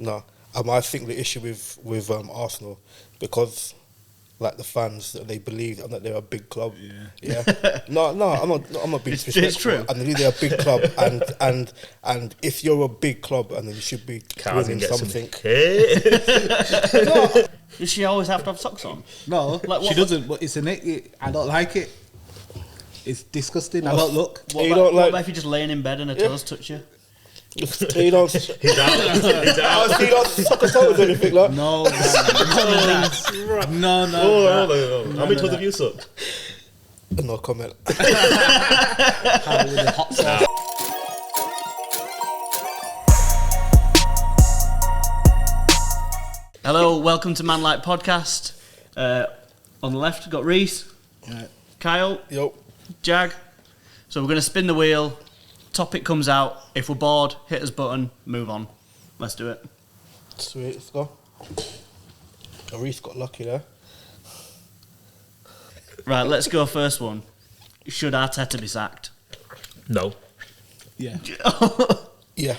No. I think the issue with Arsenal, because like the fans, they believe that they're a big club. Yeah. No, I'm not being disrespectful. It's true. And they're a big club, and if you're a big club, and then you should be winning something. No. Does she always have to have socks on? No, like she doesn't. But it's I don't like it. It's disgusting. I don't look. What about if you're just laying in bed and her toes touch you? He's out. He's out. He don't suck a toes or anything like. No. Oh, how many toes have you sucked? No comment. With the hot sauce. Hello, welcome to ManLike Podcast. On the left, we've got Reece, Kyle, Jag. So we're going to spin the wheel. Topic comes out. If we're bored, hit this button, move on. Let's do it. Sweet, let's go. Reece got lucky there. Right, let's go first one. Should Arteta be sacked? No. Yeah. Yeah.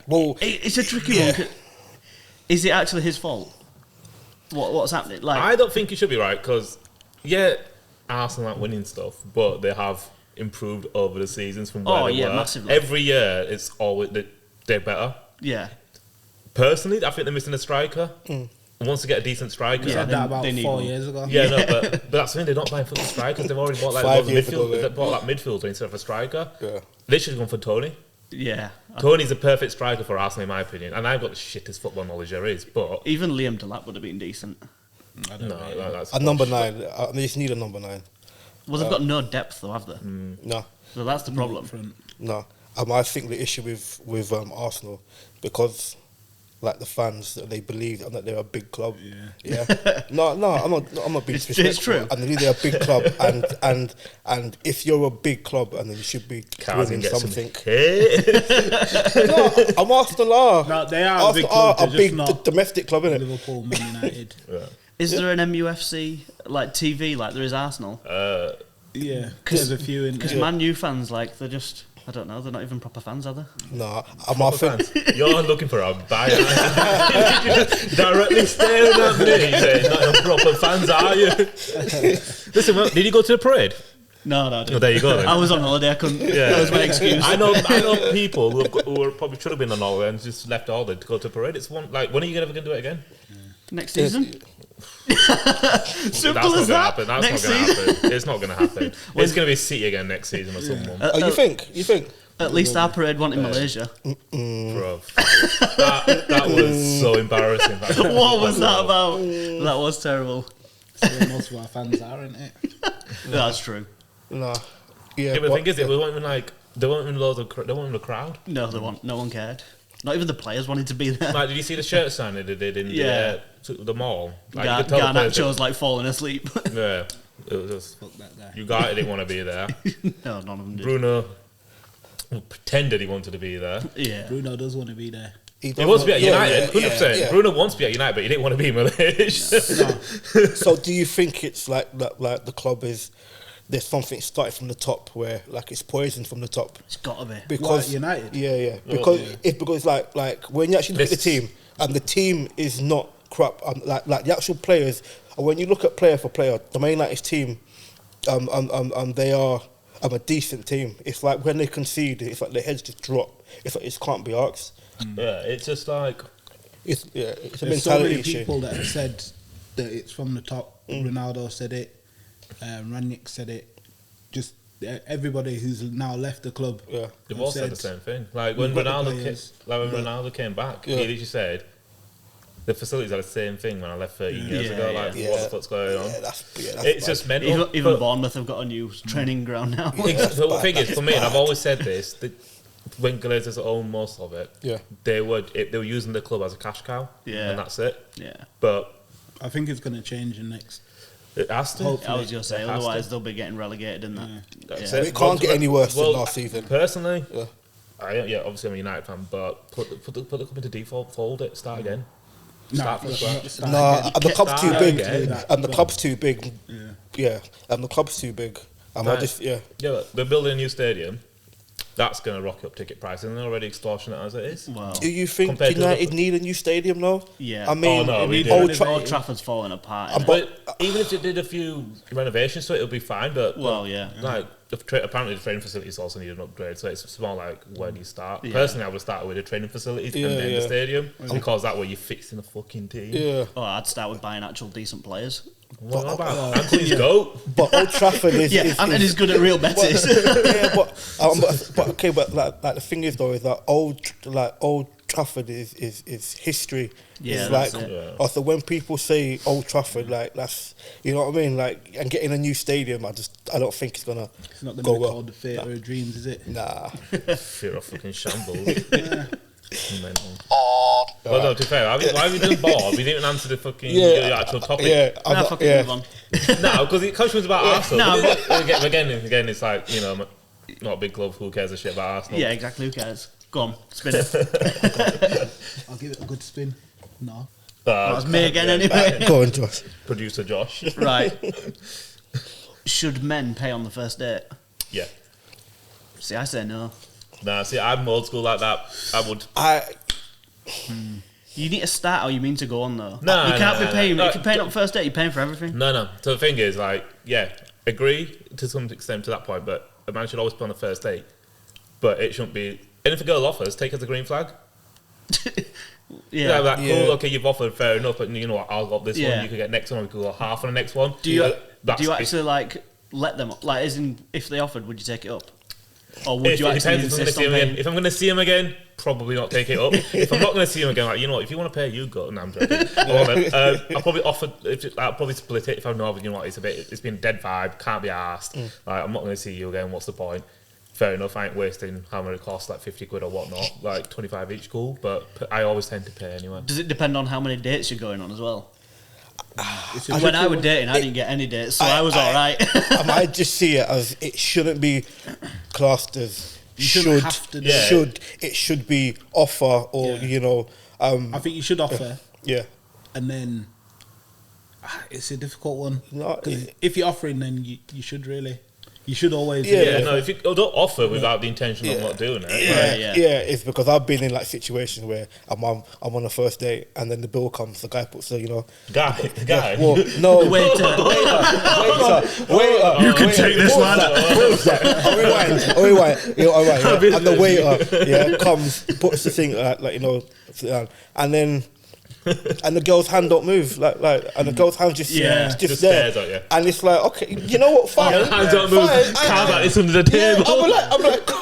Well, it's a tricky one. Is it actually his fault? What's happening? Like, I don't think he should be right because, Arsenal aren't winning stuff, but they have improved over the seasons from where they were. Massively. Every year, it's always they're better. Yeah. Personally, I think they're missing a striker. Wants to get a decent striker. Yeah, that about 4 years ago. Yeah, no, but that's the thing. They're not buying fucking strikers. They've already bought midfielder instead of a striker. Yeah. They should have gone for Tony. Yeah. Tony's a perfect striker for Arsenal, in my opinion. And I've got the shittest football knowledge there is, but even Liam Delap would have been decent. That's a number 9. They just need a number 9. Well, they've got no depth, though, have they? No. So that's the problem. No. I think the issue with Arsenal, because like the fans, they believe that they're a big club. Yeah. No, I'm not being disrespectful. It's true. And they're a big club, and if you're a big club, and then you should be winning something. No, I'm Arsenal. No, they are a big club. A big domestic club, isn't it? Liverpool, Man United. Is there an MUFC like TV like there is Arsenal? Yeah, there's a few in. Because Man U fans, like, they're just, I don't know, they're not even proper fans, are they? No, I'm fans. You're looking for a buyer. Directly staring at me, saying, not enough proper fans, are you? Listen, did you go to the parade? No, I didn't. Oh, there you go. Then. I was on holiday. I couldn't. That was my excuse. I know people who probably should have been on holiday and just left holiday to go to a parade. It's one like, when are you ever going to do it again? Next season. Simple as that. That's not going to happen. It's not going to happen. It's going to be City again next season or someone. You think? At least our parade won in Malaysia. Bro, that was so embarrassing. What was that about? That was terrible. That's where most of our fans are, isn't it? That's true. No. Yeah, but the thing is, they weren't even like they weren't even a crowd. No, no one cared. Not even the players wanted to be there. Like, did you see the shirt signing they did in the mall? Like, Garnacho's like falling asleep. Yeah, it was just you guys didn't want to be there. No, none of them did. Bruno pretended he wanted to be there. Yeah, Bruno does want to be there. He wants to be at United, 100%. Yeah. Bruno wants to be at United, but he didn't want to be in Malaysia. So do you think it's like the club is, there's something starting from the top where like it's poisoned from the top? It's got to be. Because United? Yeah. Because like when you actually look at the team, and the team is not crap, like the actual players, and when you look at player for player, the Man United team, they are a decent team. It's like when they concede, it's like their heads just drop. It's like it can't be asked. Yeah, it's just like it's a There's mentality so many issue. people that have said that it's from the top. Ronaldo said it. Ranić said it. Just everybody who's now left the club. Yeah, they've all said the same thing. Like when Ronaldo came back, he literally said the facilities are the same thing when I left 13 years ago. Like, what the fuck's going on? That's it's just mental. Even Bournemouth have got a new training ground now. The thing is, for me, and I've always said this, that when Glazers owned most of it, they were using the club as a cash cow, and that's it. Yeah, but I think it's going to change in next. It has to. Hopefully. I was going to say, otherwise they'll be getting relegated in that. It can't get any worse than last season. Personally, obviously I'm a United fan, but put the club into default, fold it, start again. Start from scratch. The club's too big. And the club's too big. And the club's too big. But they're building a new stadium. that's going to rock up ticket prices, and they're already extortionate as it is. Well, do you think United need a new stadium though? Yeah. I mean, Old Trafford's falling apart. But even if they did a few renovations to it, it'll be fine. But like apparently the training facilities also need an upgrade, so it's more like where do you start? Yeah. Personally, I would start with the training facilities and then the stadium, because that way you're fixing a fucking team. Yeah. Oh, I'd start with buying actual decent players. What about Anthony's goat? But Old Trafford is Anthony's good at real betters. but like the thing is though is that Old Trafford is history. Yeah, it's like also when people say Old Trafford, like that's, you know what I mean, like, and getting a new stadium, I don't think it's gonna. It's not gonna be called the Theatre of Dreams, is it? Nah. Fear of fucking shambles. Well, no, to be fair, why have you done Bob? You didn't answer the fucking the actual topic. Move on. No, because the question was about Arsenal. No, again, it's like, you know, not a big club. Who cares a shit about Arsenal? Yeah, exactly. Who cares? Go on, spin it. I'll give it a good spin. No. That's me again anyway. Go on, Josh. Producer Josh. Right. Should men pay on the first date? Yeah. See, I say no. Nah, see, I'm old school like that. I would. You need to start how you mean to go on though. No, you can't be paying. No, if you're paying up first date, you're paying for everything. No. So the thing is, like, agree to some extent to that point, but a man should always pay on the first date. But it shouldn't be. And if a girl offers, take it as a green flag. Cool. Okay, you've offered, fair enough. But you know what? I'll got this one. You could get next one. Or we could go half on the next one. Do you actually like let them? Like, as in, if they offered, would you take it up? Or would you actually insist on paying? If I'm going to see him again, probably not take it up. If I'm not going to see him again, like, you know what, if you want to pay, you go. No, I'm joking. I'll probably offer. I'll probably split it if I know, you know what, it's been a dead vibe, can't be asked. Like, I'm not going to see you again. What's the point? Fair enough. I ain't wasting how much it costs, like 50 quid or whatnot. Like 25 each, cool. But I always tend to pay anyway. Does it depend on how many dates you're going on as well? When I was dating, I didn't get any dates, so I was all right. I might just see it as it shouldn't be classed as it should be offer or you know. I think you should offer. Yeah, and then it's a difficult one. No, if you're offering, then you should really. You should always. No. If you don't offer without the intention of not doing it. It's because I've been in like situations where I'm on a first date and then the bill comes. The guy puts the guy. Well, no, waiter. You can take this one. Rewind. And the waiter comes, puts the thing like you know, and then. And the girl's hand don't move, and the girl's hand just there, stares at you. And it's like, okay, you know what? Fine, hands don't move. Carve like this under the table. I'm like,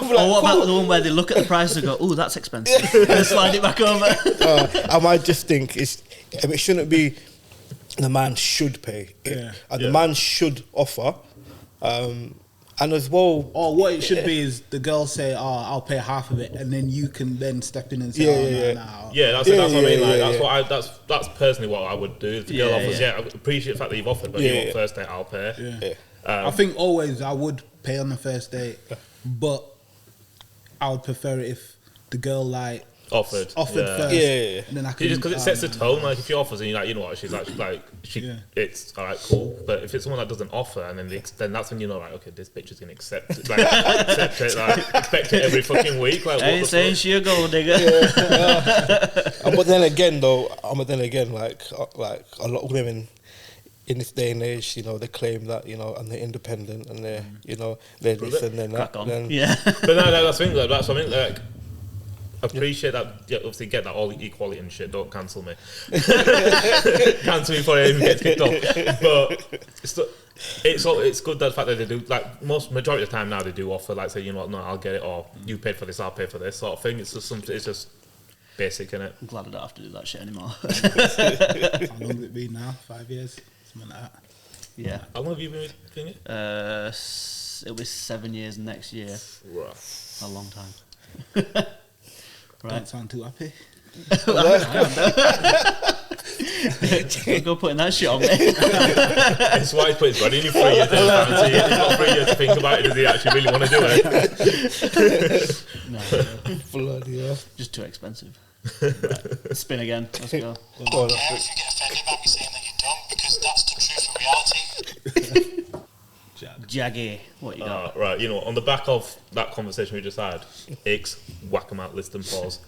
or what about the one where they look at the price and go, "Oh, that's expensive," and slide it back over? I might just think it shouldn't be. The man should pay, and the man should offer. And as well, or what it should be is the girl say, I'll pay half of it, and then you can then step in and say, that's what I mean. Like, that's personally what I would do. If the girl offers, I appreciate the fact that you've offered, but you want first date, I'll pay. I think always I would pay on the first date, but I would prefer it if the girl offered first, and then I could just because it sets the tone. Like if she offers and you're like, you know what, she's actually it's all right, cool. But if it's someone that doesn't offer, and then that's when you know, like, okay, this bitch is gonna accept it, expect it every fucking week. Like, I ain't saying she a gold digger. But then again, like a lot of women in this day and age, you know, they claim that, you know, and they're independent and they're, you know, they're this and then that. But that's the thing. That's what I mean. Like, appreciate that. Obviously, get that all equality and shit. Don't cancel me. Cancel me before I even get kicked off. But it's good that the fact that they do, like, majority of the time now they do offer, like, say, you know what, no, I'll get it, or you paid for this, I'll pay for this sort of thing. It's just something. It's just basic, innit? I'm glad I don't have to do that shit anymore. How long has it been now? 5 years, something like that. Yeah. How long have you been doing it? It'll be 7 years next year. Rough. A long time. Right. Don't sound too happy. Go putting that shit on me. That's why he's put his money in 3 years. He's got 3 years to think about it. Does he actually really want to do it? No. Bloody hell. Just too expensive. Right. Spin again. Let's go. I don't care if you get offended by me saying that you're dumb, because that's the truth of reality. Jag. Jaggy, what you got? Right, on the back of that conversation we just had, Icks, whack 'em out, list and pause.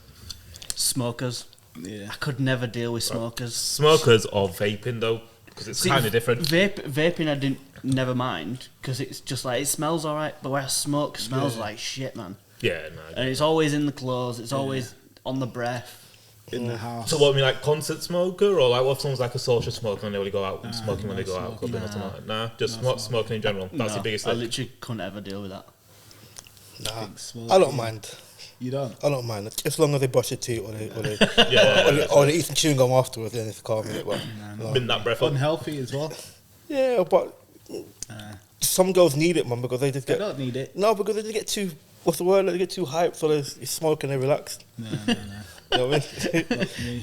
Smokers. Yeah. I could never deal with smokers. Smokers or vaping though, because it's kind of different. Vaping, I didn't never mind because it's just like it smells alright, but where smoke smells like shit, man. Yeah, no. And it's always in the clothes. It's always on the breath. In the house. So what, I mean, like concert smoker, or like what if someone's like a social smoker and they only go out smoking when they go out clubbing or something like that? Nah, just smoking in general. That's the biggest thing. I literally couldn't ever deal with that. Nah, I don't mind. You don't? I don't mind as long as they brush their teeth or they eat some chewing gum afterwards. Then it's calm. Been that breath unhealthy as well. Yeah, but some girls need it, man, because they just get. They don't need it. No, because they just get too. What's the word? They get too hyped, so they smoke and they relax. No. You know what I mean?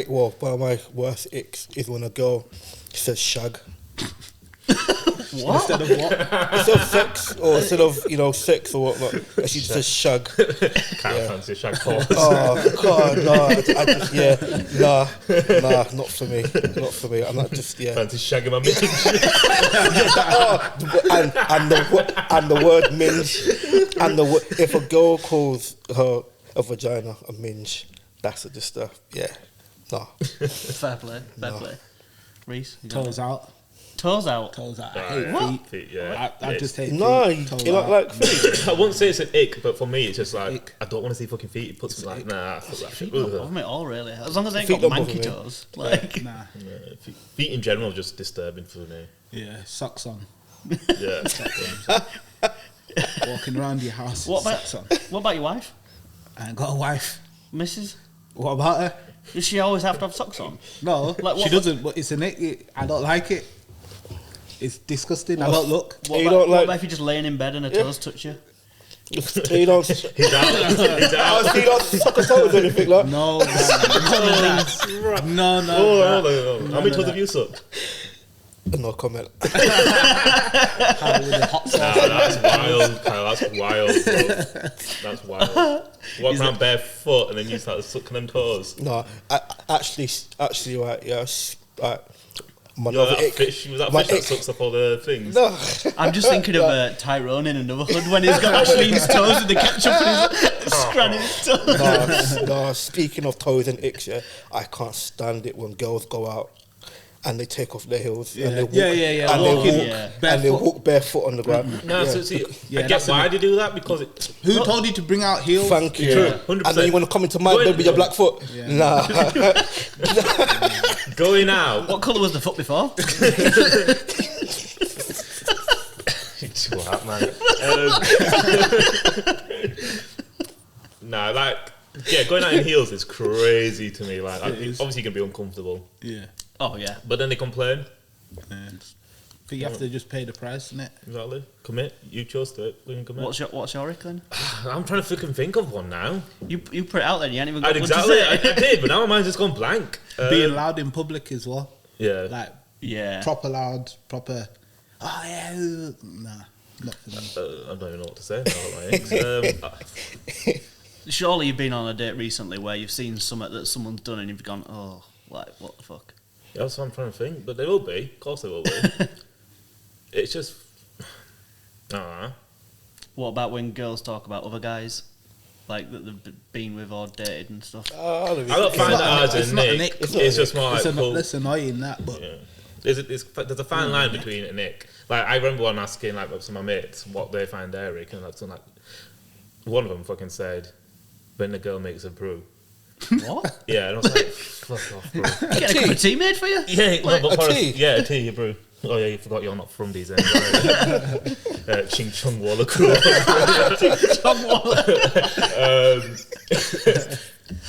One of my worst icks is when a girl says shag. What? Instead of what? Instead of sex, or instead of sex or whatnot, she just says shag. Can't fancy shag pause. Oh God, nah, not for me. Not for me. I'm not just Fancy shagging my minge. and the word minge, and if a girl calls her a vagina a minge, that's just nah. Fair play. Reece, Toes out. Toes out. I hate feet. Yeah. I just hate feet. No, you don't like feet. I wouldn't say it's an ick, but for me it's just like Ick. I don't want to see fucking feet. It puts me like, nah, fuck that shit. Feet don't bother me at all, really. As long as they ain't Feet got don't bother manky me. toes. Like, Nah. Feet in general are just disturbing for me. Yeah, socks on. Yeah. Walking around your house. what socks on. about your wife? I ain't got a wife. Mrs.? What about her? Does she always have to have socks on? No, Like, she doesn't. But it's an ick. I don't like it. It's disgusting. I don't look. What You about, don't like- if you're just laying in bed and her toes touch you? You don't. He's out. You don't suck a toes or anything like. No. Hold on. How many toes have you sucked? No comment. With the hot sauce. That's wild, Kyle. That's wild, bro. That's wild. Walk around barefoot and then you start sucking them toes. No, actually, right, yeah, right. My You're other that ick. fish. Was that My fish that ick. sucks up all the things? No, I'm just thinking of Tyrone in Another Hood when he's got Ashlene's toes and the ketchup and he's scranning his toes. no. Speaking of toes and icks, I can't stand it when girls go out and they take off their heels and they walk, and they walk barefoot on the ground. No, so see, I get why they do that because Who told you to bring out heels? Thank you. True, Yeah. 100%. And then you want to come into my bed with your black foot? Yeah. Nah. going out. What colour was the foot before? Chill out, man. Nah, like, going out in heels is crazy to me. Like, obviously, you can be uncomfortable. Yeah. Oh, yeah. But then they complain. But you have to just pay the price, innit? Exactly. Commit. You chose to it. We can commit. What's your ick then? I'm trying to fucking think of one now. You put it out there and you ain't even got one Exactly. to say. I did, but now my mind's just gone blank. Being loud in public as well. Yeah. Like, Yeah. proper loud, proper. Oh, yeah. Nah, not for me. I don't even know what to say. About my ex. Surely you've been on a date recently where you've seen something that someone's done and you've gone, oh, like, what the fuck? Yeah, that's what I'm trying to think. But they will be. Of course they will be. It's just... I don't know. What about when girls talk about other guys? Like, that they've been with or dated and stuff? I don't find that as a nick. It's just more like... It's annoying, that, but... Yeah. There's a fine line between a nick. Like, I remember when asking like some of my mates what they find their ick, and like one of them fucking said, when the girl makes a brew. What? Yeah, and I was like, fuck off, bro. Get a cup of tea made for you? Yeah, Like, but a tea? Yeah, a tea, a brew. Oh yeah, you forgot you're not from these ends. Ching Chung Walla Crew.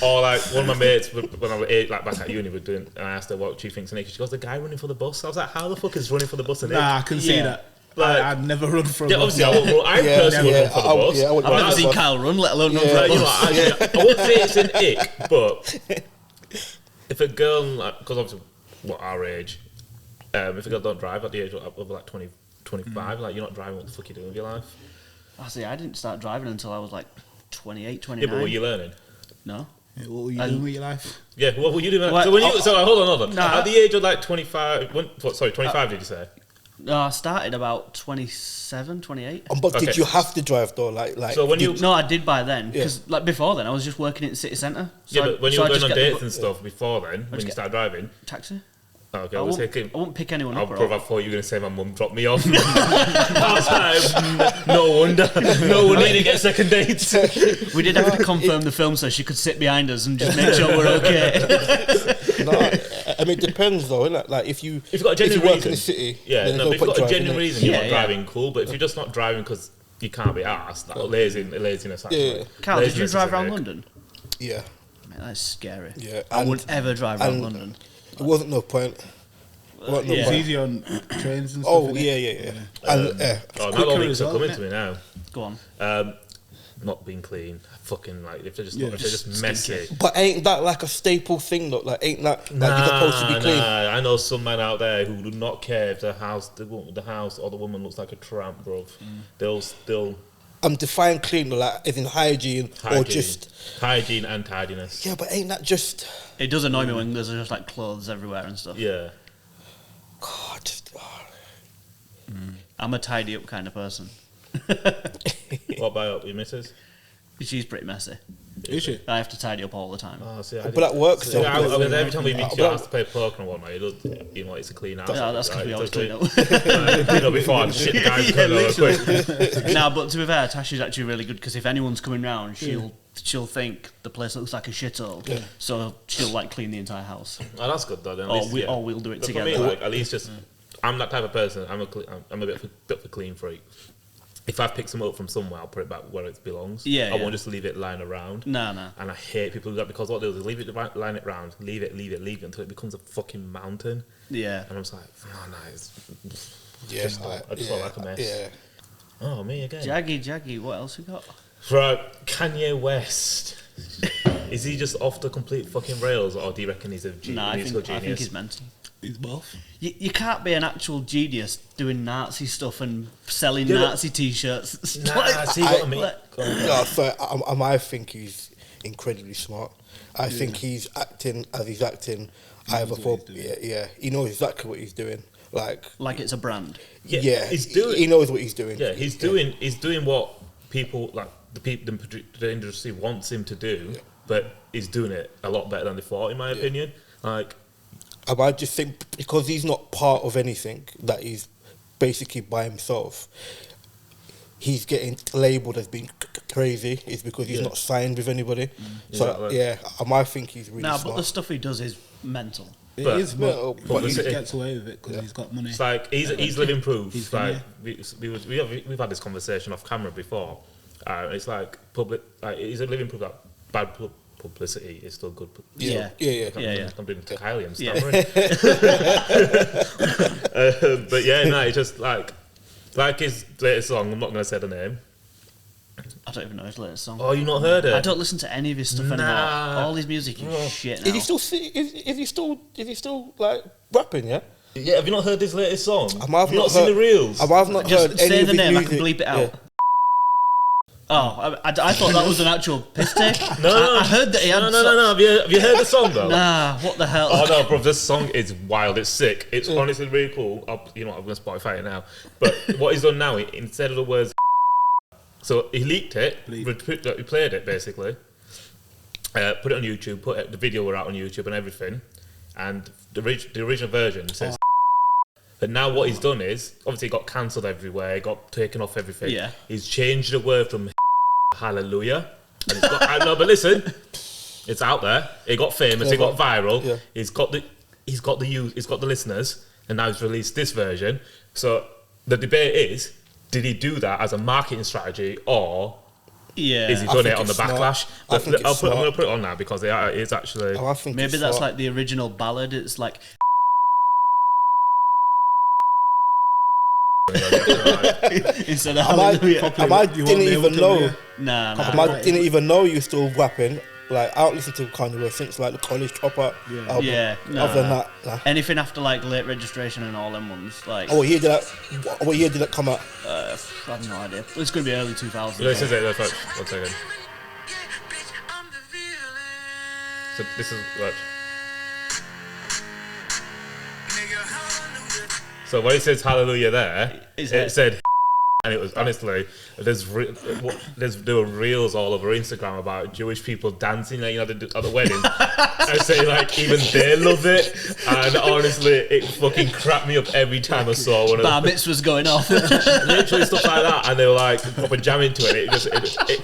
Or like one of my mates when I was back at uni, we're doing, and I asked her what she thinks of Nick. She goes, "The guy running for the bus." I was like, "How the fuck is running for the bus?" Nah, I can see that. Like, I'd never run for a yeah, bus. obviously, I personally would run for the bus. Yeah, I've never seen Kyle run, let alone run for a You know, bus. I wouldn't say it's an ick, but if a girl, because obviously, our age, if a girl don't drive at the age of like 20, 25, like you're not driving, what the fuck are you doing with your life? I see, I didn't start driving until I was like 28, 29. Yeah, but were you learning? No. Yeah, what were you doing with your life? Yeah, what were you doing? Well, So hold on. Nah. At the age of like 25, 25 did you say? No, I started about 27, 28. But did you have to drive though? Like so when you? No, I did by then because like before then I was just working in the city centre. So but when you were going on dates and stuff before then, when you started driving, taxi. Okay, I won't pick anyone up. I thought you were going to say my mum dropped me off. I was like, no wonder you get second dates. We did have to confirm the film so she could sit behind us and just make sure we're okay. No, I mean it depends though, innit? Like if you've got a genuine work reason in the city, if you've got a genuine reason you're not driving, cool. But if you're just not driving because you can't be arsed, like laziness. Actually. Carl, did you drive around London? Yeah. Man, that's scary. Yeah, I wouldn't ever drive around London. It wasn't no point. It's easy on trains and stuff. Oh yeah. And now all Icks are coming to me now. Go on. Not being clean, fucking like if they're just messy. But ain't that like a staple thing though? Like ain't that like you're supposed to be clean? Nah, I know some men out there who do not care if the house or the woman looks like a tramp, bro. They'll still. Define clean, like as in hygiene or just hygiene and tidiness. Yeah, but ain't that just? It does annoy me when there's just like clothes everywhere and stuff. Yeah. God, I'm a tidy up kind of person. What about your missus? She's pretty messy. Is she? I have to tidy up all the time. Oh, see, but that works. Every time we meet, she has to play poker and whatnot. It's a clean house. Yeah, that's because we always clean up. Clean up before and shit the guys quick. Nah, but to be fair, Tasha's actually really good because if anyone's coming round, she'll think the place looks like a shithole. Yeah. So she'll like clean the entire house. Oh, that's good though. Then or we'll do it together. For me, like, at least just I'm that type of person. I'm a bit of a clean freak. If I've picked some up from somewhere, I'll put it back where it belongs. I won't just leave it lying around. No. And I hate people who do that because what they do is leave it line it round, leave it until it becomes a fucking mountain. Yeah. And I'm just like, oh nice. Yeah. I just don't like a mess. Yeah. Oh, me again. Jaggy, what else we got? Right, Kanye West. Is he just off the complete fucking rails, or do you reckon he's a genius? Nah, I think he's mental. He's both. You can't be an actual genius doing Nazi stuff and selling Nazi t-shirts. Nah, see what I mean? No, so I think he's incredibly smart. I think he's acting as he's acting. He knows exactly what he's doing. Like it's a brand. Yeah, he knows what he's doing. Yeah, he's doing what people like the industry wants him to do, but he's doing it a lot better than they thought, in my opinion. Like. I just think because he's not part of anything, that he's basically by himself, he's getting labelled as being crazy. It's because he's not signed with anybody. So I think he's really smart. But the stuff he does is mental. It is mental, but he gets away with it because he's got money. It's like he's living proof. He's like we've had this conversation off camera before. It's like he's a living proof that bad publicity is still good. Yeah. I'm doing Kylie and stammering. But it's just like his latest song. I'm not going to say the name. I don't even know his latest song. Oh, you not heard it? I don't listen to any of his stuff anymore. All his music is shit now. Is he still like rapping? Yeah. Yeah. Have you not heard his latest song? I've not seen the reels. I've not heard any say of the his name. music. I can bleep it out. Oh, I thought that was an actual piss take. No, I heard that he had. No. Have you heard the song though? Nah, what the hell? Oh no, bro, this song is wild. It's sick. It's honestly really cool. I'm going to Spotify it now. But what he's done now, instead of the words, so he leaked it, he played it basically, put it on YouTube, put the video out on YouTube and everything, and the original version says. But now what he's done is, obviously it got cancelled everywhere, it got taken off everything. Yeah. He's changed the word from hallelujah. And it's got, I know, but listen, it's out there. It got famous, it got viral. Yeah. He's got the listeners, and now he's released this version. So the debate is, did he do that as a marketing strategy, or is he done it on the backlash? I'm going to put it on now because it is actually. Maybe that's like the original ballad. It's like. Instead of hallelujah. I didn't even know. Nah. I didn't even know you were still rapping. Like, I don't listen to Kanye West since like the College Dropout album. Yeah. No. Other than that, nah. Anything after like Late Registration and all them ones, like. What year did that come out? I have no idea. It's gonna be early 2000s. This is it. That's right. 1 second. So this is what. So when it says hallelujah there, it said, and it was honestly, there were reels all over Instagram about Jewish people dancing, like, at the wedding. I say, like, even they love it, and honestly, it fucking cracked me up every time I saw one of bar mitzvahs going off, literally stuff like that, and they were like proper jamming to it.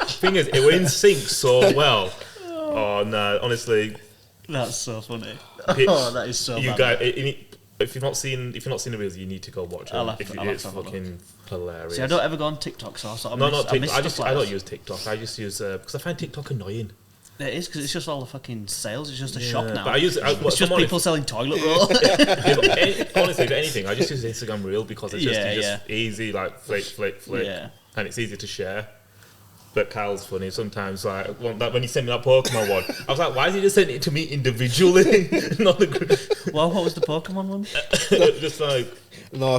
Thing is, it were in sync so well. Oh no, honestly, that's so funny. That is so. You guys, if you've not seen the reels, you need to go watch it. It's fucking hilarious. See, I don't ever go on TikTok, so I sort of not TikTok. I don't use TikTok. I just use because I find TikTok annoying. It is, because it's just all the fucking sales. It's just a shop now. But it's just people selling toilet roll. Honestly, if anything, I just use Instagram Reel because it's just easy, like flick, and it's easy to share. But Kyle's funny sometimes. Like when he sent me that Pokemon one, I was like, "Why is he just sending it to me individually, not the group?" Well, what was the Pokemon one? Just like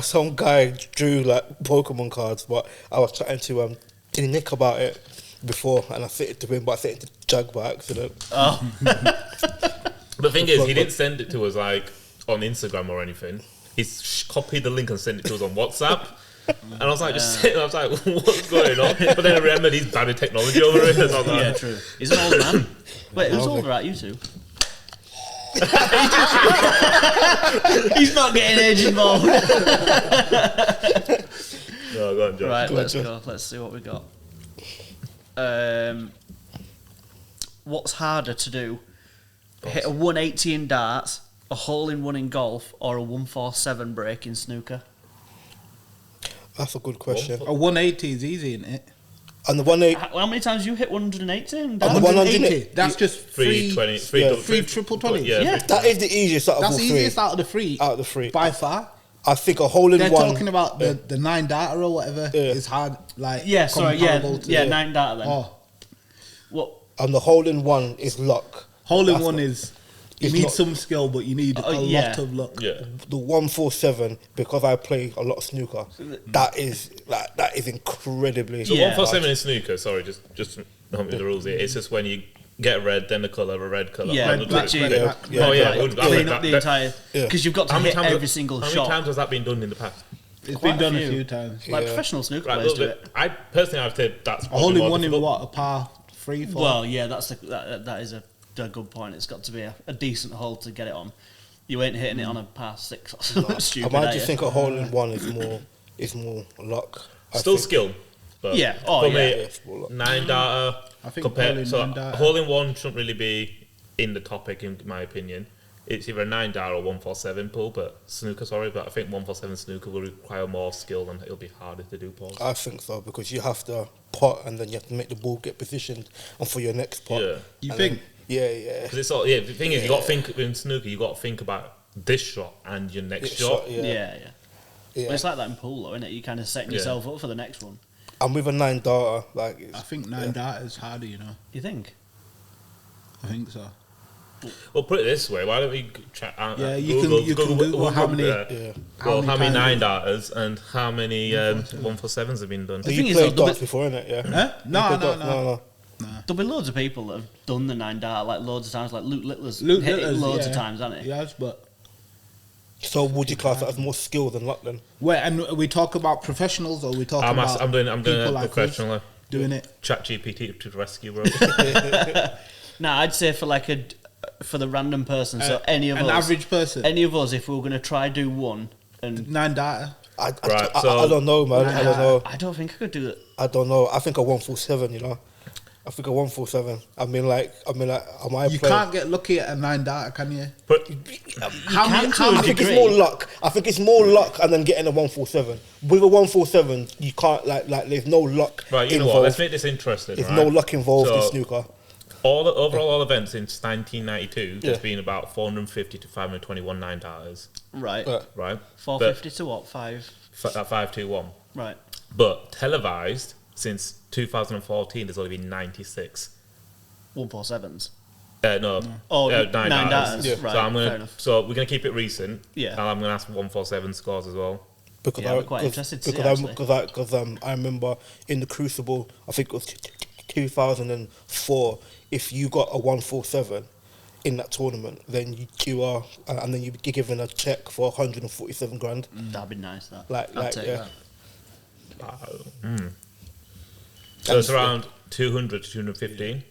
some guy drew like Pokemon cards, but I was chatting to Nick about it before, and I sent it to him, but I sent it to Jag by accident. Oh. The thing is, he didn't send it to us like on Instagram or anything. He's copied the link and sent it to us on WhatsApp. And I was like, just sitting there, I was like, what's going on? But then I remembered he's bad at technology over here. So yeah, true. He's an old man. Wait, who's older at you two? He's not getting age involved. No, go on, Josh. Right, let's go. Let's see what we got. What's harder to do? Hit a 180 in darts, a hole-in-one in golf, or a 147 break in snooker? That's a good question. A 180 is easy, isn't it? And the 180. How many times you hit 180? And the 180. That's just three triple 20s. Yeah. That is the easiest out of all three. That's the easiest out of the three. Out of the three. By far. I think a hole in They're one. They're talking about the 9 data or whatever is hard. Like, 9 data then. Oh. What? And the hole in one is luck. Hole in one is. You need some skill, but you need a lot of luck. Yeah. The 147, because I play a lot of snooker, that is incredibly. So 147 in snooker. Sorry, just help me with the rules here. It's just when you get a red, then a red colour. Yeah, black. Clean up the entire. Because you've got to hit every single shot. How many times has that been done in the past? It's been done a few times. Like professional snooker players do it. I personally, I've said that's a hole in one in what, a par 3, 4. Well, yeah, that is a good point. It's got to be a decent hole to get it on. You ain't hitting it on a par 6 or something stupid. I might just think a hole in one is more luck. Still skill. But for me, 9 data. I think hole in one shouldn't really be in the topic, in my opinion. It's either a 9 data or 147 pool, but snooker. But I think 147 snooker will require more skill and it'll be harder to do pools. I think so, because you have to pot and then you have to make the ball get positioned and for your next pot. Yeah. You think? Yeah. Because it's all, the thing is, you got to think in snooker. You got to think about this shot and your next shot. Yeah. Well, it's like that in pool, though, isn't it? You kind of setting yourself up for the next one. And with a 9 data, like I think 9 data is harder. You know. You think? I think so. Well, put it this way: why don't we Google how many? How many 9 datas and how many 147s have been done? You played darts before, innit? Yeah. No. There'll be loads of people that have done the 9 data like loads of times. Like Luke Littler's hit it loads of times, hasn't he? Yes, but. So would you class that as more skill than luck then? Wait, and we talk about professionals, or we talk about I'm doing it like professionally. Doing it. ChatGPT to the rescue, bro. Nah, I'd say for the random person. So any of us, an average person, any of us, if we were going to try do one and 9 data. I don't know, man. I don't know. I don't think I could do it. I don't know. I think a 147. You know. I think a 147. I mean, am I? You can't get lucky at a 9 data, can you? But I think it's more luck. I think it's more luck, and then getting a 147. With a 147, you can't there's no luck. Right, you know what? Let's make this interesting. There's no luck involved in snooker. Overall events since 1992, there's been about 450 to 521 9 datas. Right. 450 to what? 521. Right. But televised since 2014, there's only been 96. 147s. No. Oh, 9 datas. Yeah. Right. So we're gonna keep it recent. Yeah. And I'm gonna ask 147 scores as well. Because I'm quite interested to see, I remember in the Crucible, I think it was 2004. If you got a 147, in that tournament, then you are, and then you're given a check for 147 grand. That'd be nice. That. Like yeah. That. So it's around 200 to 215.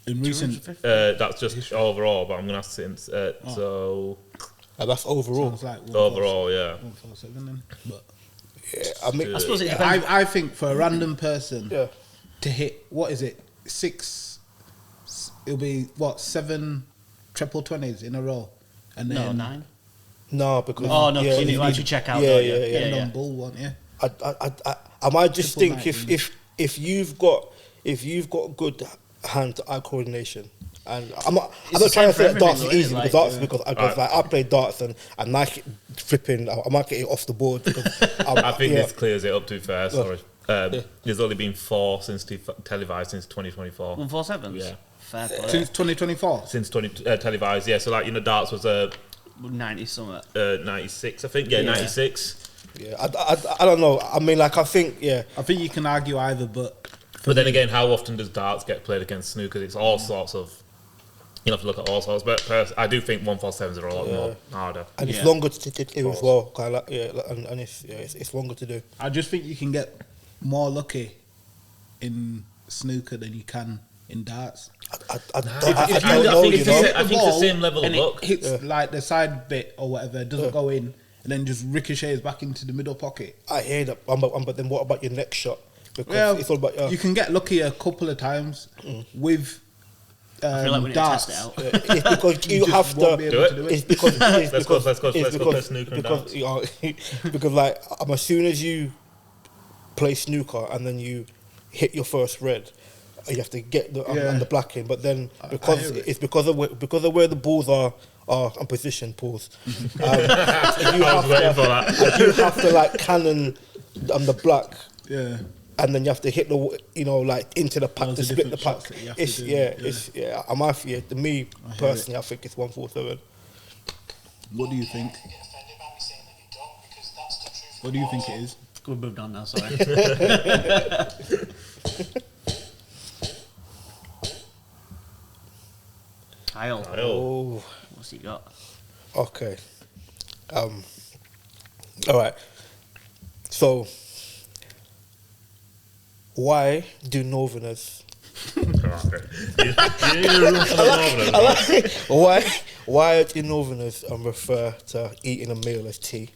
In recent, that's just overall, but I'm gonna ask since. So that's overall. Like overall, yeah. 147 then, but yeah, I mean, I suppose it depends. I think for a random person Yeah. to hit, what is it, 6? It'll be what, 7 triple 20s in a row, and then 9. No, because you need to actually check out. Yeah. Bull one, yeah. I might just Triple think 19. if you've got good hand-eye coordination, and I'm not trying to say that darts is easy because I play darts and like flipping. I might get it off the board because I think this clears it up. To be fair, sorry. There's only been 4 since televised since 2024. 147. Yeah. Fair play. Since 2024. Since televised, yeah. So like darts was 90 something. 96, I think. Yeah, 96. Yeah, I don't know. I mean, like I think you can argue either, but then again, how often does darts get played against snooker? It's all sorts of. You have to look at all sorts, but I do think 147s are a lot more harder, and it's longer to do as well. Kind of and it's longer to do. I just think you can get more lucky in snooker than you can in darts. I think it's the same level of luck. It hits like the side bit or whatever, it doesn't go in, and then just ricochets back into the middle pocket. I hear that, but then what about your next shot? Because it's all about you can get lucky a couple of times with. I feel like we need darts. to test it out. It's because you have to do it. It's because Let's go play snooker and darts. Because like as soon as you play snooker and then you hit your first red, you have to get the black in. But then because of where the balls are in position, pause. You have to like cannon on the black. Yeah. And then you have to hit like into the pack to split the pack. To me personally, I think it's 147. What do you think? What do you think it is? We've moved on now, sorry. Kyle. Oh, what's he got? Okay. All right. So. Why do Northerners? Why do Northerners refer to eating a meal as tea?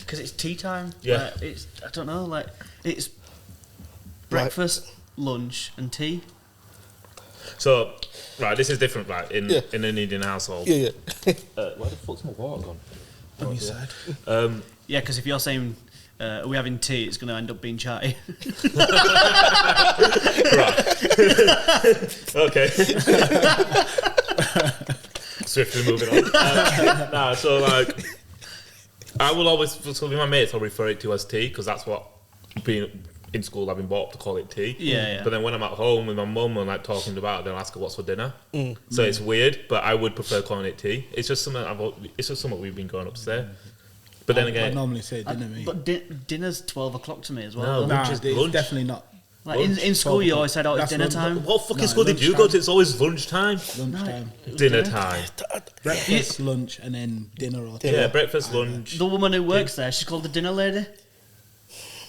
Because it's tea time. Yeah. I don't know. Like it's breakfast, lunch, and tea. So, this is different, in an Indian household. Yeah. Where the fuck's my water gone? On your side. Yeah, because if you're saying. Are we having tea? It's going to end up being chatty. Right. Okay. Swiftly moving on. So I will always, with my mates, I'll refer it to as tea because that's what, being in school, I've been brought up to call it tea. Yeah. But then when I'm at home with my mum and talking about it, then I'll ask her what's for dinner. So it's weird, but I would prefer calling it tea. It's just something we've been growing up to say. But then again, I normally say dinner. But dinner's 12 o'clock to me as well. No, it's lunch. definitely not. Like in school, you always said, it's dinner time. What fucking school did you go to? It's always lunchtime. Lunchtime. Dinner time. Breakfast, lunch, and then dinner or tea. Yeah, breakfast, lunch. The woman who works there, she's called the dinner lady.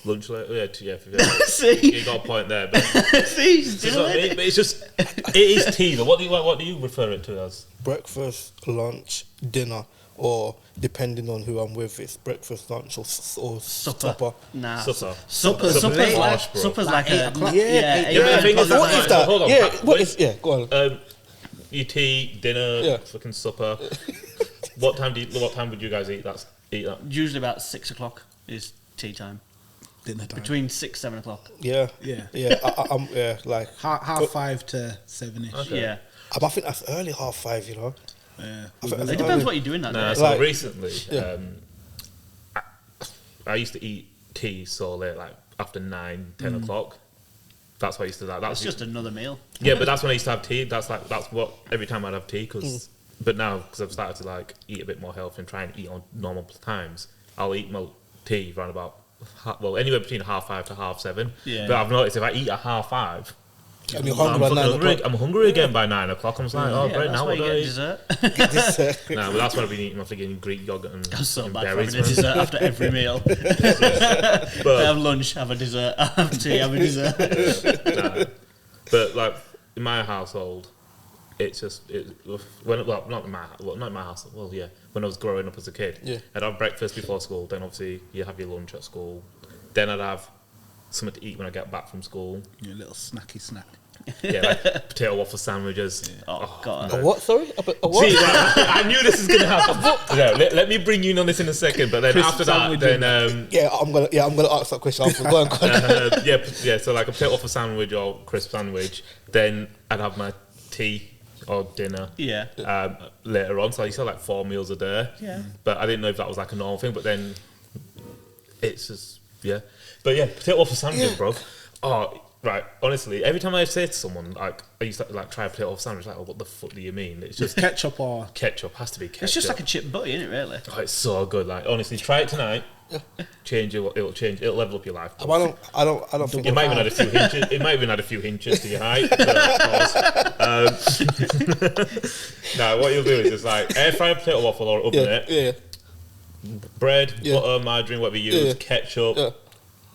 Lunch later, yeah. See, you got a point there. But see, she's dinner lady. But it is tea. Though. What do you refer it to as? Breakfast, lunch, dinner. Or depending on who I'm with, it's breakfast, lunch, or supper. Nah, supper. Supper's like 8 o'clock. Yeah. What is that? Hold on. Yeah. What is? Yeah. Go on. You tea, dinner, fucking supper. What time would you guys eat that? Usually about 6 o'clock is tea time. Dinner time. Between 6-7 o'clock. Yeah. I'm like half 5 to 7ish. Okay. Yeah. I think that's early, 5:30. You know. Yeah. It depends what you're doing that day. So recently, I used to eat tea so late, like after 9-10 o'clock. That's what I used to do. That's just another meal. Yeah, but that's when I used to have tea. That's what every time I'd have tea. But now because I've started to eat a bit more healthy and try and eat on normal times, I'll eat my tea around about anywhere between 5:30 to 7:30. Yeah. But I've noticed if I eat at 5:30. And you're hungry by 9 o'clock. I'm hungry again by 9 o'clock. I'm just like, oh, great, now what do I eat? Dessert. Nah, but that's what I've been eating. I'm thinking Greek yogurt and I'm so and bad berries. for having a dessert after every meal. I have lunch, have a dessert. I have tea, have a dessert. But like in my household, it's just not in my house. Well, yeah, when I was growing up as a kid, I'd have breakfast before school. Then obviously you have your lunch at school. Then I'd have something to eat when I get back from school. Your little snacky snack. Yeah, like potato waffle sandwiches. Yeah. Oh God! A what? Sorry, a what? See, I knew this was going to happen. No, let me bring you in on this in a second. But then after that, then I'm gonna ask that question after. Go on. Yeah. So like a potato waffle sandwich or crisp sandwich. Then I'd have my tea or dinner. Yeah. Later on, so you said like 4 meals a day. Yeah. But I didn't know if that was like a normal thing. But then it's just But yeah, potato waffle sandwiches, bro. Oh. Right, honestly, every time I say to someone, like, I used to like try a potato waffle sandwich, like, oh, what the fuck do you mean? It's just ketchup or ketchup, has to be ketchup. It's just like a chip butty, isn't it? Really? Oh, it's so good. Like, honestly, try it tonight. It'll level up your life. I don't think it might even add a few hinges. It might even add a few hinges to your height. But no, what you'll do is just like air fry a potato waffle or oven it. Bread, butter, margarine, whatever you use, ketchup.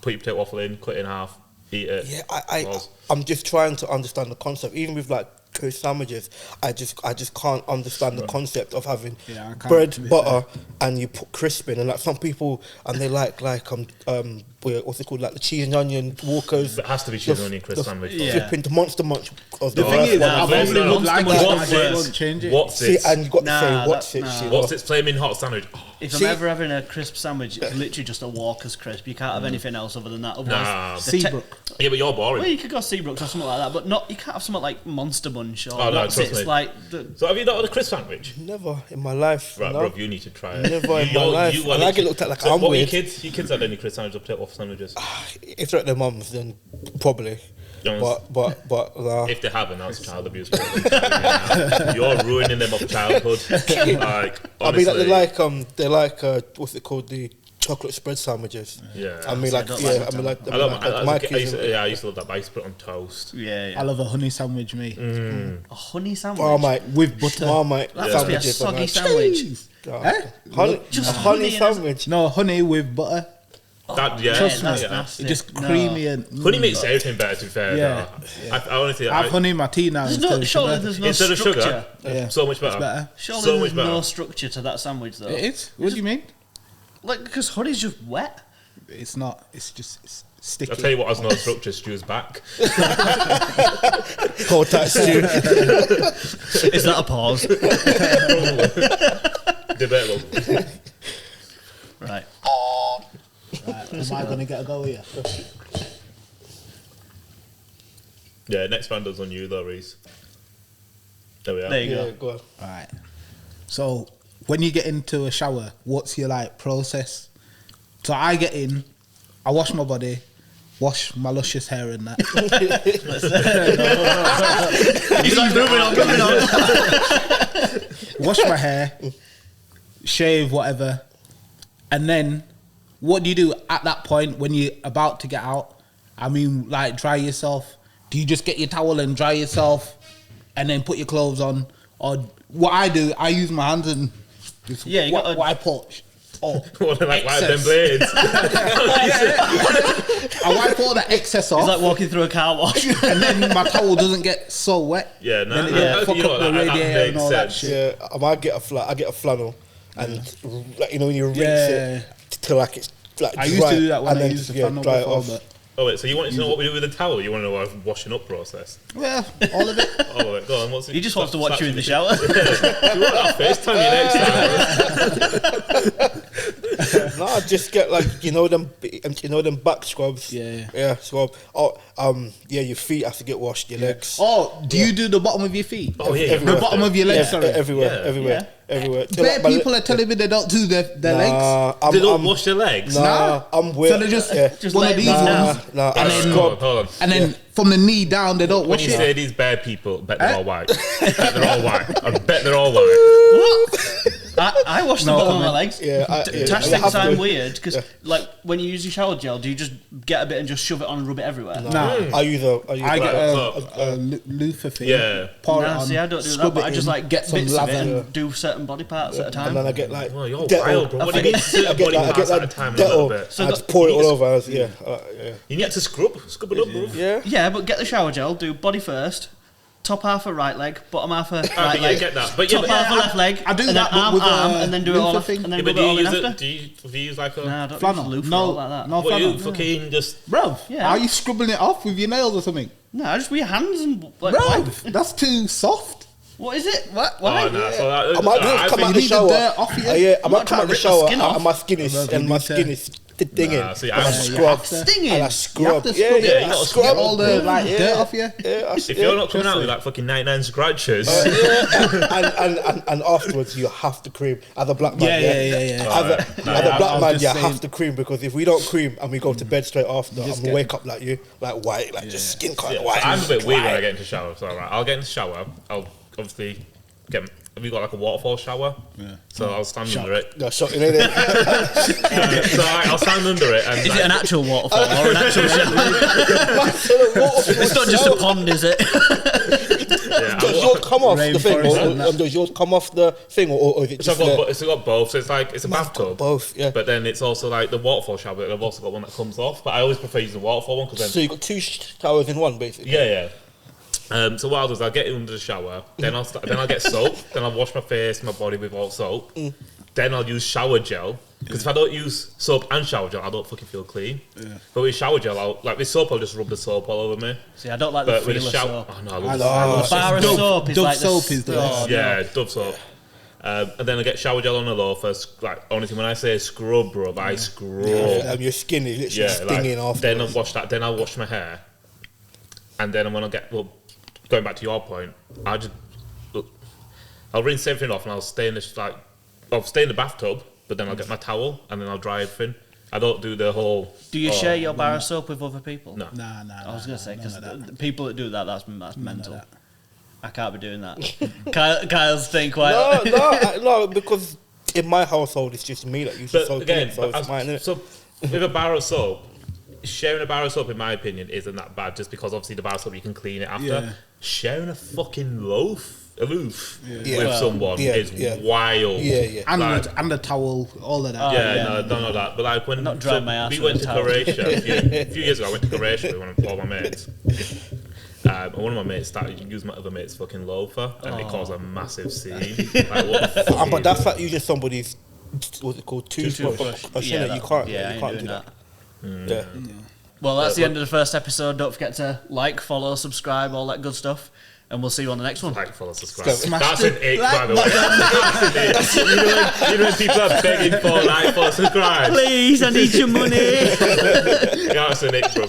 Put your potato waffle in, cut it in half. Eat it. Yeah, I'm just trying to understand the concept. Even with like crisp sandwiches, I just can't understand the concept of having bread, butter, and you put crisp in. And like some people, and they like what's it called, like the cheese and onion walkers. It has to be cheese and onion crisp sandwich. Flipping the Monster Munch. The thing is, I probably would like it. I won't change it. What's it? And you got to say what's it? What's its flaming hot sandwich? If I'm ever having a crisp sandwich, it's literally just a Walker's crisp. You can't have anything else other than that. Otherwise, Seabrook. Yeah, but you're boring. Well, you could go Seabrooks or something like that, but you can't have something like Monster Munch or trust me. It's like so have you not had a crisp sandwich? Never in my life. Right, bro, you need to try it. Never in my life. And I get looked at like I'm weird. Your kids had any crisp sandwiches or potato waffle sandwiches? If they're at their mums, then probably. But if they haven't, that's child abuse. You're ruining them of childhood. Like, honestly. I mean, like they like what's it called, the chocolate spread sandwiches. Yeah. I mean, like my kids. I used to love that. But I used to put it on toast. Yeah. I love a honey sandwich, mate. A honey sandwich. Marmite with butter. Marmite. That must be a soggy sandwich. Just honey sandwich. No, honey with butter. Trust me, nasty. Just creamy and honey makes everything better. To be fair, I honestly, I have honey in my tea now instead of sugar. Instead of sugar, so much better. Surely there's no structure to that sandwich, though. It is. What do you mean? Like, because honey's just wet. It's not. It's just sticky. I'll tell you what has no structure. Stew's back. Hold that, Stew. Is that a pause? Debatable. Right. Am I going to get a go here? Yeah, next round is on you though, Reece. There we are. There you go. Go on. Right. So, when you get into a shower, what's your process? So I get in, I wash my body, wash my luscious hair and that. He's like, moving on. Wash my hair, shave, whatever, and then what do you do at that point when you're about to get out? I mean, like, dry yourself. Do you just get your towel and dry yourself and then put your clothes on? Or what I do, I use my hands and just wipe out like them blades. I wipe all the excess off. It's like walking through a car wash. And then my towel doesn't get so wet. Yeah, no. Then fuck up the radiator and all that shit. Yeah, I might get a flannel and like, when you rinse it till like it's like I dry, used to do that when I then used the flannel dry it before, off. but Oh wait, so you wanted to know what we do with the towel? You want to know our washing up process? well, all of it. All of it. Go on. What's it? He just wants to watch you in the shower. Do you want our FaceTime you next time? No, just get like them back scrubs. Yeah. Scrub. Your feet have to get washed. Your legs. Oh, do you do the bottom of your feet? Oh yeah, The bottom of your legs. Sorry. Everywhere. Bare people are telling me they don't do their legs. They don't wash their legs. Nah, I'm weird. So they just one of these ones. Nah, Hold on. And then from the knee down, they don't When wash you it. say these bare people, bet they're all white. Bet they're all white. I bet they're all white. What? I wash the bottom of my legs. Yeah, Tash thinks I'm weird because, like, when you use your shower gel, do you just get a bit and just shove it on and rub it everywhere? No. I get a loofah thing. Yeah. Pour it on. See, I don't do that, but I just like get some bits of it lather. and do certain body parts at a time. And then I get like Well, you're Dettol. wild, bro. What do you mean certain body parts at a time in a little bit? So I just pour it all over. Yeah. You need to scrub it up, bro. Yeah, but get the shower gel, do body first, top half of right leg, bottom half of right Yeah, leg, get that. But top half of left leg, I do and that, then but with arm, a and then do it all loofah off, thing. and then Yeah, rub but it all in do after. you use like a... Nah, I don't Flannel. use loofah No, like that. no What, flannel. you fucking just... Bruv, Yeah. are you scrubbing it off with your nails or something? No, I just with your hands and like. wipe. Bruv, that's too soft. What is it? What? Why? Oh, no. So I might just come out of the need the shower. dirt off you. I might come out of the shower skin off. and my skin is stinging. Nah, see, And I I'm scrub. Stinging? And I You have scrub. to Yeah, scrub it. yeah. You I gotta scrub all the dirt off you. If you're not coming out with like fucking 99 scratches... and afterwards you have to cream as a black man. Yeah. As a black I'm man, just you saying- have to cream because if we don't cream and we go to bed straight after, I'm gonna wake up like you, like white, like just skin kind of Yeah, white. I'm a bit weird when I White. get into shower. So right, I'll get into shower. I'll obviously get... Have you got like a waterfall shower? Yeah. So I'll stand under it. No, shocking, ain't it? I'll stand under it and... Is it an actual waterfall or an actual shower? It's not just a pond, is it? Yeah, Does yours come off the thing, Rainforest and or that. does yours come off the thing, or is it So just it's got both. So it's like it's a bathtub. both? Yeah. But then it's also like the waterfall shower. But I've also got one that comes off. But I always prefer using the waterfall one because So then you got two showers in one, basically. yeah. So what I'll do is I'll get under the shower. Then I'll get soap. Then I'll wash my face, my body with all soap. Then I'll use shower gel. Because if I don't use soap and shower gel, I don't fucking feel clean. Yeah. But with shower gel, with soap, I'll just rub the soap all over me. See, I don't like the But feel with of a shower, soap. oh no, I love A bar of Dove- soap is Dove like soap is the best. yeah, Dove soap. And then I get shower gel on the loafer. Like, honestly, when I say scrub, bro, I scrub. Your skin is literally stinging off. Then I'll wash that. Then I'll wash my hair. And then when I get going back to your point, I'll rinse everything off and I'll stay in the bathtub. But then I'll get my towel and then I'll dry everything. I don't do the whole. Do you share your bar of soap with other people? No. Nah. I was going to say, because the people that do that, that's mental. that. I can't be doing that. Kyle's staying No, quiet. no, because in my household it's just me that uses But soap. again, So it's mine, innit? so with a bar of soap, sharing a bar of soap, in my opinion, isn't that bad. Just because obviously the bar of soap you can clean it after. Yeah. Sharing a fucking loaf with Well, someone is wild. Yeah. And the towel, all of that. No, don't know that. But like when Not drying my ass we with went a to towel. Croatia a few years ago, I went to Croatia with all my mates. And one of my mates started using my other mate's fucking loafer, and it caused a massive scene. Like, what the fuck? But that's like using somebody's, what's it called, toothbrush. Yeah, you can't doing do that. that. Well, that's the end of the first episode. Don't forget to like, follow, subscribe, all that good stuff. And we'll see you on the next one. Like, follow, subscribe. Smash That's it. an ick, by the way. That's an ick. You know when people are begging for like, follow, subscribe. Please, I need your money. Yeah, that's an ick, bro.